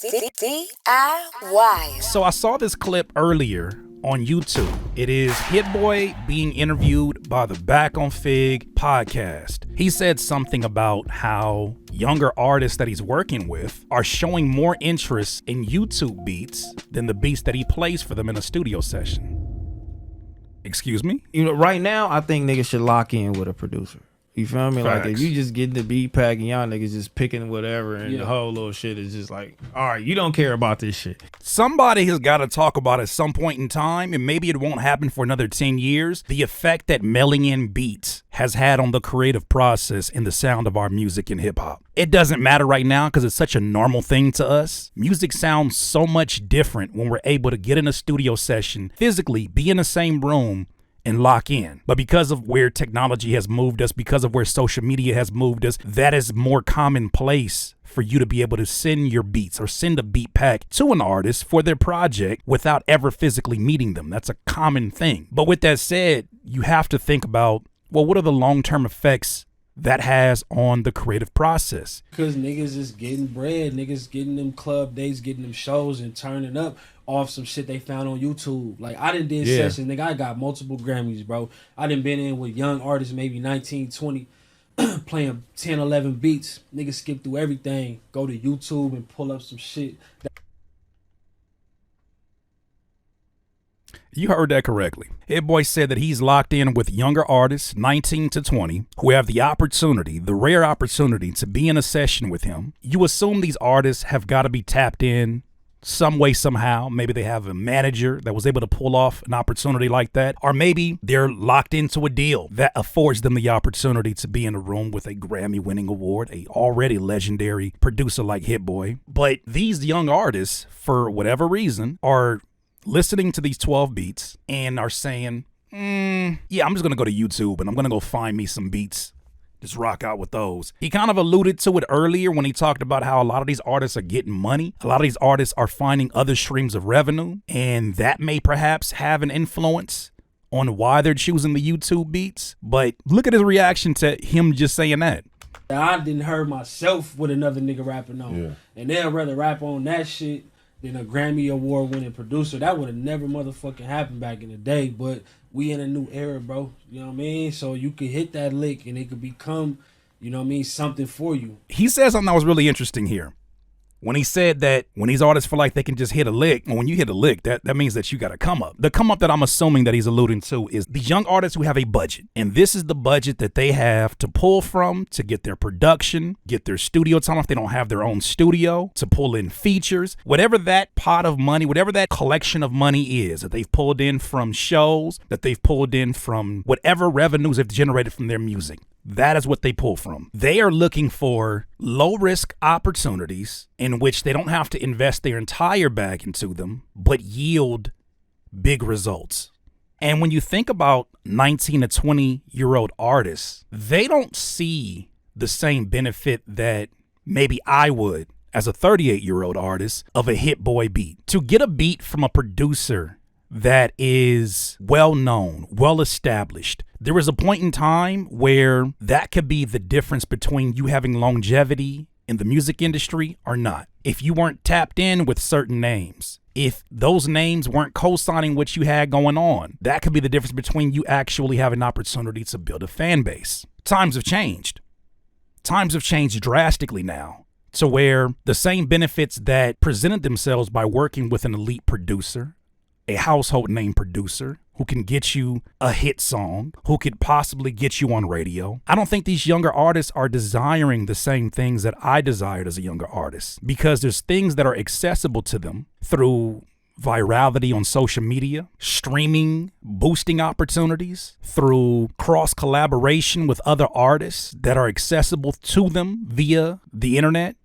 DIY. So I saw this clip earlier on YouTube. It is Hit Boy being interviewed by the Back on Fig podcast. He said something about how younger artists that he's working with are showing more interest in YouTube beats than the beats that he plays for them in a studio session. Excuse me? You know, right now, I think niggas should lock in with a producer. You feel me? Facts. Like, if you just get the beat pack and y'all niggas just picking whatever and the whole little shit is just like, all right, you don't care about this shit. Somebody has got to talk about at some point in time, and maybe it won't happen for another 10 years, the effect that mailing in beats has had on the creative process and the sound of our music in hip hop. It doesn't matter right now because it's such a normal thing to us. Music sounds so much different when we're able to get in a studio session, physically be in the same room, and lock in. But because of where technology has moved us, because of where social media has moved us, that is more commonplace for you to be able to send your beats or send a beat pack to an artist for their project without ever physically meeting them. That's a common thing. But with that said, you have to think about, well, what are the long-term effects that has on the creative process? Because niggas is getting bread, niggas getting them club dates, getting them shows and turning up off some shit they found on YouTube. Like, I done did sessions, nigga, I got multiple Grammys, bro. I done been in with young artists, maybe 19, 20, playing 10, 11 beats. Niggas skip through everything, go to YouTube and pull up some shit. You heard that correctly. Hit Boy said that he's locked in with younger artists, 19 to 20, who have the opportunity, the rare opportunity to be in a session with him. You assume these artists have got to be tapped in some way, somehow. Maybe they have a manager that was able to pull off an opportunity like that. Or maybe they're locked into a deal that affords them the opportunity to be in a room with a Grammy-winning award, a already legendary producer like Hit Boy. But these young artists, for whatever reason, are listening to these 12 beats and are saying, yeah, I'm just going to go to YouTube and I'm going to go find me some beats. Just rock out with those. He kind of alluded to it earlier when he talked about how a lot of these artists are getting money. A lot of these artists are finding other streams of revenue, and that may perhaps have an influence on why they're choosing the YouTube beats. But look at his reaction to him just saying that. I didn't heard myself with another nigga rapping on. And they'll rather rap on that shit than a Grammy Award winning producer. That would have never motherfucking happened back in the day, but we in a new era, bro. You know what I mean? So you could hit that lick and it could become, you know what I mean, something for you. He said something that was really interesting here. When he said that when these artists feel like they can just hit a lick, and when you hit a lick, that means that you got to come up. The come up that I'm assuming that he's alluding to is the young artists who have a budget. And this is the budget that they have to pull from to get their production, get their studio time if they don't have their own studio, to pull in features. Whatever that pot of money, whatever that collection of money is that they've pulled in from shows, that they've pulled in from whatever revenues they've generated from their music. That is what they pull from. They are looking for low-risk opportunities in which they don't have to invest their entire bag into them, but yield big results. And when you think about 19 to 20-year-old artists, they don't see the same benefit that maybe I would as a 38-year-old artist of a Hit Boy beat. To get a beat from a producer that is well-known, well-established, there was a point in time where that could be the difference between you having longevity in the music industry or not. If you weren't tapped in with certain names, if those names weren't co-signing what you had going on, that could be the difference between you actually having an opportunity to build a fan base. Times have changed. Times have changed drastically now, to where the same benefits that presented themselves by working with an elite producer, a household name producer who can get you a hit song, who could possibly get you on radio. I don't think these younger artists are desiring the same things that I desired as a younger artist, because there's things that are accessible to them through virality on social media, streaming, boosting opportunities, through cross collaboration with other artists that are accessible to them via the internet,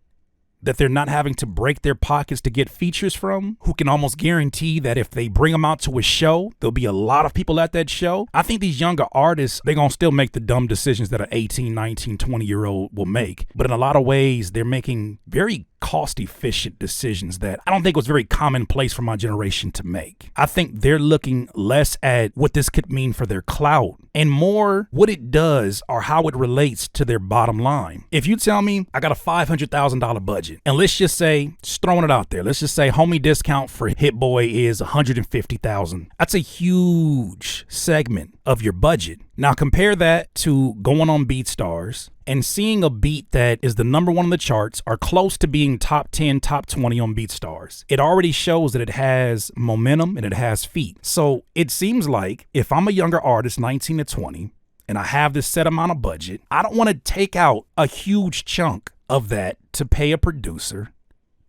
that they're not having to break their pockets to get features from, who can almost guarantee that if they bring them out to a show, there'll be a lot of people at that show. I think these younger artists, they're going to still make the dumb decisions that an 18, 19, 20-year-old will make. But in a lot of ways, they're making very cost-efficient decisions that I don't think was very commonplace for my generation to make. I think they're looking less at what this could mean for their clout and more what it does or how it relates to their bottom line. If you tell me I got a $500,000 budget, and let's just say, just throwing it out there, let's just say homie discount for Hit Boy is $150,000. That's a huge segment of your budget. Now compare that to going on BeatStars and seeing a beat that is the number one on the charts or close to being top 10, top 20 on BeatStars. It already shows that it has momentum and it has feet. So it seems like if I'm a younger artist, 19 to 20, and I have this set amount of budget, I don't want to take out a huge chunk of that to pay a producer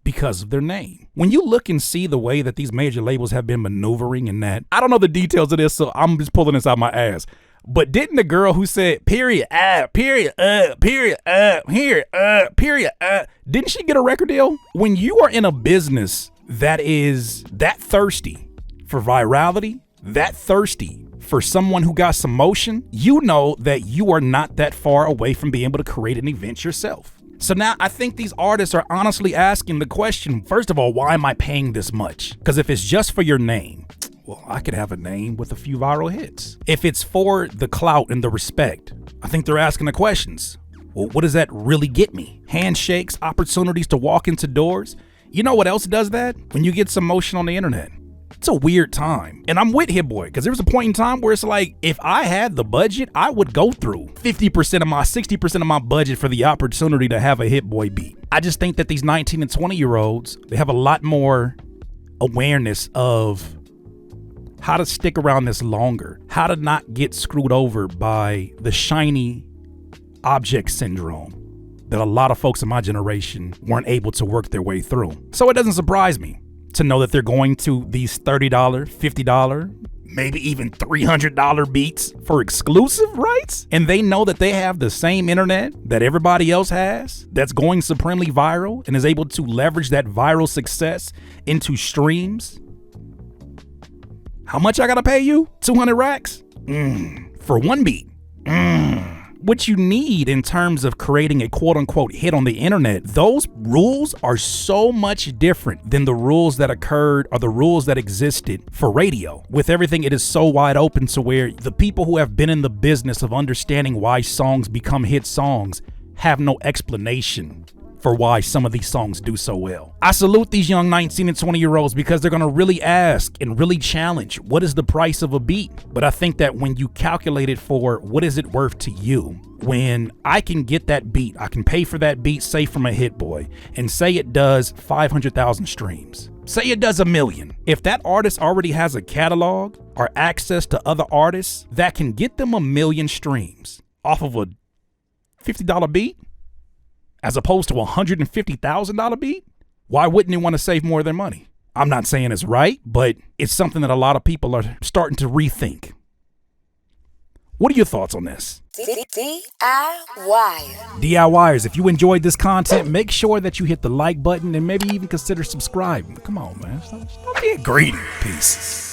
because of their name. When you look and see the way that these major labels have been maneuvering in that, I don't know the details of this, so I'm just pulling this out my ass. But didn't the girl who said, period, period, period, here, period, didn't she get a record deal? When you are in a business that is that thirsty for virality, that thirsty for someone who got some motion, you know that you are not that far away from being able to create an event yourself. So now I think these artists are honestly asking the question, first of all, why am I paying this much? Because if it's just for your name, well, I could have a name with a few viral hits. If it's for the clout and the respect, I think they're asking the questions. Well, what does that really get me? Handshakes, opportunities to walk into doors. You know what else does that? When you get some motion on the internet. It's a weird time. And I'm with Hit Boy because there was a point in time where it's like, if I had the budget, I would go through 50% of my, 60% of my budget for the opportunity to have a Hit Boy beat. I just think that these 19 and 20-year-olds, they have a lot more awareness of how to stick around this longer, how to not get screwed over by the shiny object syndrome that a lot of folks in my generation weren't able to work their way through. So it doesn't surprise me to know that they're going to these $30, $50, maybe even $300 beats for exclusive rights. And they know that they have the same internet that everybody else has that's going supremely viral and is able to leverage that viral success into streams. How much I gotta pay you? 200 racks? For one beat. What you need in terms of creating a quote unquote hit on the internet, those rules are so much different than the rules that occurred or the rules that existed for radio. With everything, it is so wide open to where the people who have been in the business of understanding why songs become hit songs have no explanation for why some of these songs do so well. I salute these young 19 and 20-year-olds because they're gonna really ask and really challenge, what is the price of a beat? But I think that when you calculate it for what is it worth to you, when I can get that beat, I can pay for that beat, say from a Hit Boy, and say it does 500,000 streams. Say it does 1 million. If that artist already has a catalog or access to other artists that can get them 1 million streams off of a $50 beat, as opposed to a $150,000 beat, why wouldn't they want to save more of their money? I'm not saying it's right, but it's something that a lot of people are starting to rethink. What are your thoughts on this? DIYers, if you enjoyed this content, make sure that you hit the like button and maybe even consider subscribing. Come on, man. Stop being greedy. Peace.